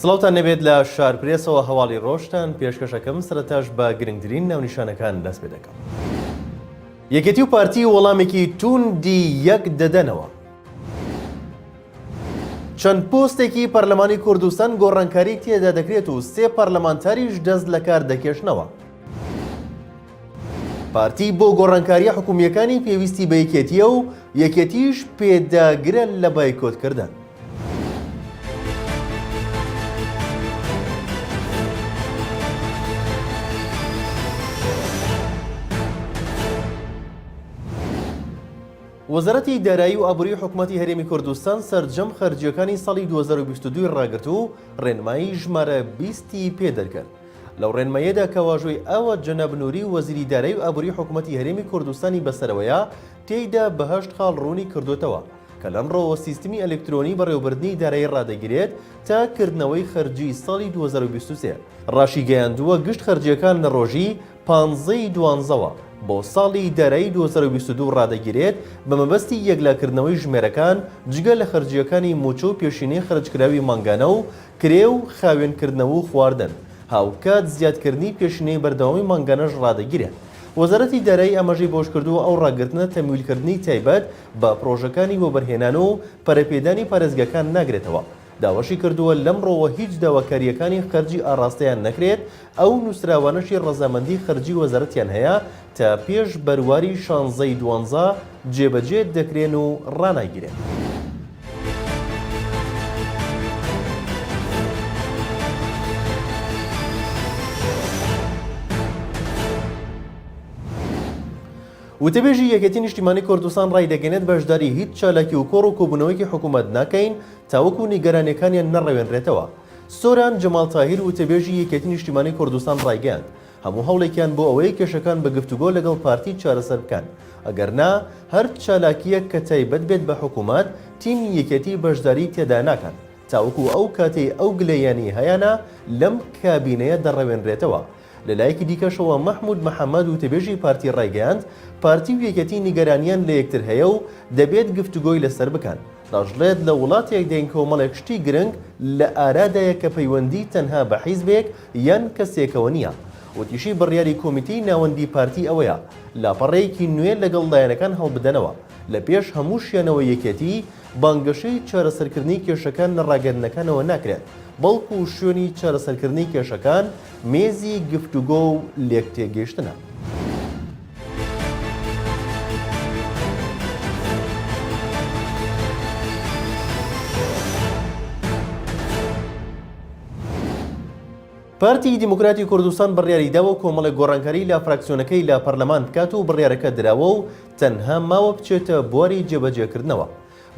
سڵاوتان نەبێت لە شارپرێسەوە هەواڵی ڕۆژتان پێشکەشەکەم سەرەتاش بە گرنگترین ناونیشانەکان دەست پێ دەکەم. یەکێتی و پارتی وەڵامێکی توندی یەک دەدەنەوە. چەند پۆستێکی پەرلەمانی کوردستان گۆڕانکاری تێدا دەکرێت و 3 پەرلەمانتاریش دەست لە کار دەکێشنەوە. پارتی بۆ گۆڕانکاریە حکوومیەکانی پێویستی بە یەکێتیە و یەکێتیش پێداگرە لە بایکۆتکردن. وەزارەتی دارایی و ئابووری حکوومەتی هەرێمی کوردستان سەرجەم خەرجیەکانی ساڵی 2022 ڕاگرت و ڕێنمایی ژمارە 20 پێدەرکرد. لەو ڕێنماییەدا کەواژۆی ئەوە جەناب نووری وەزیری دارایی و ئابووری حکوومەتی هەرێمی کوردستانی بەسەرەوەیە تێیدا بە 8 خاڵ ڕوونی کردوتەوە کە لەمڕۆوە سیستمی ئەلکترۆنی بەڕێوەبردنی دارایی ڕادەگیرێت تا کردنەوەی خەرجی ساڵی 2023. ڕاشی گەیاندووە گشت خەرجیەکان لە ڕۆژی 15ی دوانزەوە بۆ ساڵی دارایی 2022 ڕادەگیرێت بە مەبەستی یەکلاکردنەوەی ژمێرەکان جگە لە خەرجیەکانی موچە و پێشینەی خەرجکراوی مانگانە و کرێ و خاوێنکردنەوە و خواردن هاوکات زیادکردنی پێشینەی بەردەوامی مانگانەش ڕادەگیرێت. وەزارەتی دارایی ئەمەژەی بۆش کردووە ئەو ڕاگرتنە تەمویلکردنی تایبەت بە پرۆژەکانی وەبەرهێنان و پەرەپێدانی پارێزگاکان ناگرێتەوە. داواشی کردووە لەمڕۆوە هیچ داواکاریەکانی خەرجی ئاڕاستەیان نەکرێت ئەو نووسراوانەشی ڕەزامەندی خەرجی وەزارەتیان هەیە تا پێش بەرواری 16ی دوانزە جێبەجێ دەکرێن و ڕاناگیرێن. وتەبێژی یەکێتی نیشتیمانی کوردستان ڕای دەگەنێت بەشداری هیچ چالاکی و کۆڕ و کۆبوونەوەیکی حکوومەت ناکەین تاوەکو نیگەرانیەکانیان نەڕەوێنرێتەوە. سۆران جەمال تاهیر وتەبێژی یەکێتی نیشتیمانی کوردستان ڕایگەاند هەموو هەوڵێکیان بۆ ئەوەیە کێشەکان بە گفتوگۆ لەگەڵ پارتی چارەسەر بکەن، ئەگەرنا هەر چالاکیەک کە تایبەت بێت بە حکوومەت تیمی یەکێتی بەشداری تێدا ناکەن تاوەکو ئەو کاتەی ئەو گلەیانی هەیەە لەم کابینەیە دەڕەوێنرێتەوە. لەلایەکی دیکەشەوە مەحمود محەممەد وتەبێژی پارتی ڕایگەاند پارتی و یەکێتی نیگەرانیان لە یەکتر هەیە و دەبێت گفتوگۆی لەسەر بکەن. دەژڵێت لە وڵاتێک دەین کۆمەڵێک شتی گرنگ لە ئارادایە کە پەیوەندی تەنها بە حیزبێک یان کەسێکەوە نییە. وتیشی بڕیاری کۆمیتی ناوەندی پارتی ئەوەیە لاپەڕەیەکی نوێ لەگەڵ لایەنەکان هەڵبدەنەوە لە پێش هەموو شوێنەوە یەکێتی بانگەشەی چارەسەرکردنی کێشەکان لە ڕاگەرنەکانەوە ناکرێت، بەڵکو شوێنی چارەسەرکردنی کێشەکان مێزی گفتوگۆ و لێکتێگەیشتنە. پارتی دیموکراتی کوردستان بڕیاریداوە کۆمەڵێک گۆڕانکاری لە فراکسیۆنەکەی لە پەرلەمان بکات و بڕیارەکە دراوە و تەنها ماوە بچێتە بواری جێبەجێکردنەوە.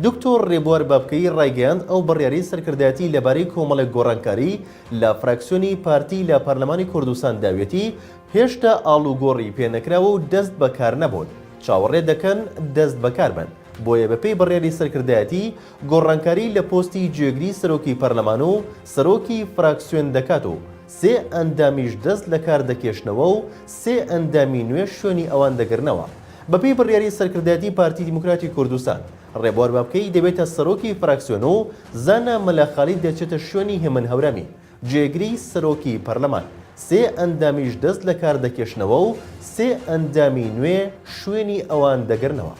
دکتۆر ڕێبوار بابکەی ڕایگەاند ئەو بڕیاری سەرکردایەتی لەبارەی کۆمەڵێک گۆڕانکاری لە فراکسیۆنی پارتی لە پەرلەمانی کوردستان داوێتی هێشتا ئاڵوگۆڕی پێنەکراوە و دەست بەکار نەبوون، چاوەڕێ دەکەن دەست بەکار بن. بۆیە بەپێی بڕیاری سەرکردایەتی گۆڕانکاری لە پۆستی جێگری سەرۆکی پەرلەمان و سەرۆکی فراکسیۆن دەکات و 3 ئەندامیش دەست لە کار دەکێشنەوە و 3 ئەندامی نوێ شوێنی ئەوان دەگرنەوە. بەپێی بڕیاری سەرکردایەتی پارتی دیموکراتی کوردستان ڕێبوار بابکەی دەبێتە سەرۆکی فراکسیۆن و زانە مەلاخالی دەچێتە شوێنی هێمن هەورەمی جێگری سەرۆکی پەرلەمان، 3 ئەندامیش دەست لە کار دەکێشنەوە و 3 ئەندامی نوێ شوێنی ئەوان دەگرنەوە.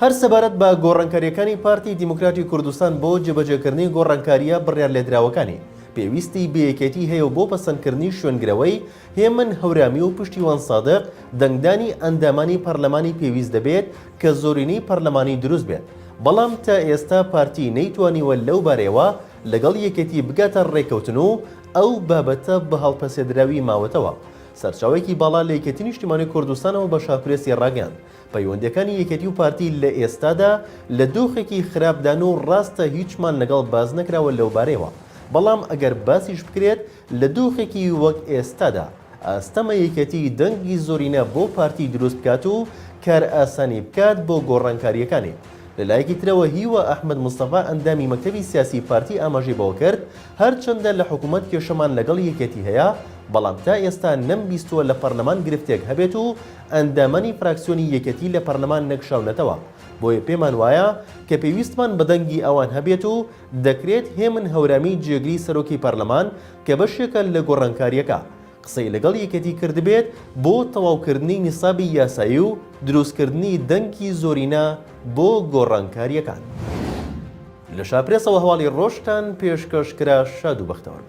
هەر سەبارەت بە گۆڕانکاریەکانی پارتی دیموکراتی کوردستان بۆ جێبەجێکردنی گۆڕانکاریە بڕیار لێدراوەکانی پێویستی بەیەکێتی هەیە و بۆ پەسەندکردنی شوێنگرەوەی هێمن هەورامی و پشتیوان سادق دەنگدانی ئەندامانی پەرلەمانی پێویست دەبێت کە زۆرینەی پەرلەمانی دروست بێت، بەڵام تا ئێستا پارتی نەیتوانیوە لەو بارەیەوە لەگەڵ یەکێتی بگاتە ڕێکەوتن و ئەو بابەتە بە هەڵپەسێدراوی ماوەتەوە. سەرچاوێکی باڵا لە یەکێتی نیشتیمانی کوردستانەوە بە شاپرێسی ڕاگەاند پەیوەندیەکانی یەکێتی و پارتی لە ئێستادا لە دۆخێکی خراپدان و ڕاستە هیچمان لەگەڵ باز نەکراوە لەو بارەیەوە، بەڵام ئەگەر باسیش بکرێت لە دۆخێکی وەک ئێستادا ئاستەمە یەکێتی دەنگی زۆرینە بۆ پارتی دروست بکات و کار ئاسانی بکات بۆ گۆڕانکاریەکانی. لەلایەکی ترەوە هیوە ئەحمەد مستەفا ئەندامی مەکتەبی سیاسی پارتی ئاماژەی کرد هەرچەندە لە حکوومەت کێشەمان لەگەڵ یەکێتی هەیە بەڵام تا ئێستا نەمبیستووە لە پەرلەمان گرفتێک هەبێت و ئەندامانی فراکسیۆنی یەکێتی لە پەرلەمان نەکشاونەتەوە بۆیە پێمان وایە کە پێویستمان بەدەنگی ئەوان هەبێت و دەکرێت هێمن هەورامی جێگری سەرۆکی پەرلەمان کە بەشێکە لە گۆڕانکاریەکە قسەی لەگەڵ یەکێتی کردبێت بۆ تەواوکردنی نیسابی یاسایی و دروستکردنی دەنگی زۆرینە بۆ گۆڕانکاریەکان. لە شاپرێسەوە هەواڵی ڕۆژتان پێشکەشکرا شاد و بەختەوەر.